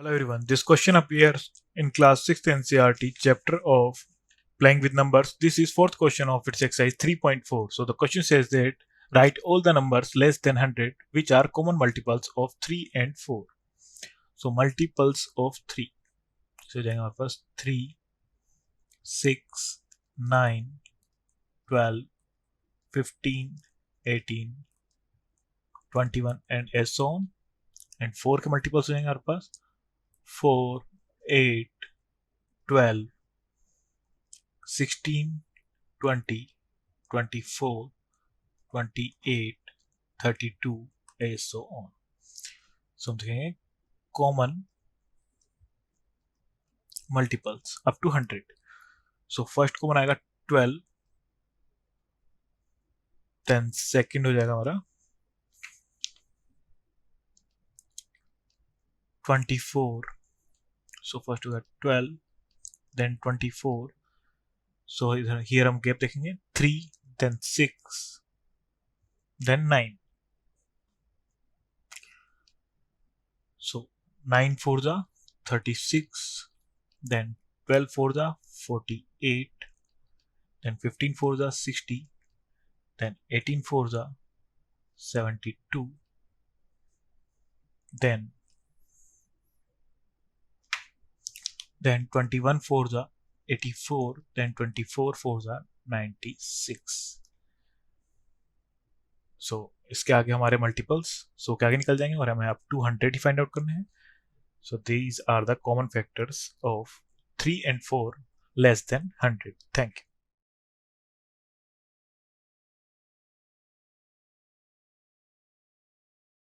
Hello everyone, this question appears in class 6th NCERT chapter of playing with numbers. This is fourth question of its exercise 3.4. So the question says that write all the numbers less than 100 which are common multiples of 3 and 4. So multiples of 3. So जाएंगे हमारे पास 3, 6, 9, 12, 15, 18, 21 and so on. And 4 के multiples हो जाएंगे हमारे पास 4, 8, 12, 16, 20, 24, 28, 32 and so on. So हम देखेंगे common multiples up to 100. So first common आएगा 12, then second हो जाएगा हमारा 24. So first होगा 12, then 24. So here हम gap देखेंगे 3, then 6, then 9. So 9 4 जा 36, then 12 4 जा 48, then 15 4 जा 60, then 18 4 जा 72, then 21 4 जा 84, then 24 4 जा 96. So इसके आगे हमारे मल्टीपल्स के आगे निकल जाएंगे और हमें अब 200 ही फाइंड आउट करने हैं. So these are the common factors of 3 and 4 less than 100. Thank you.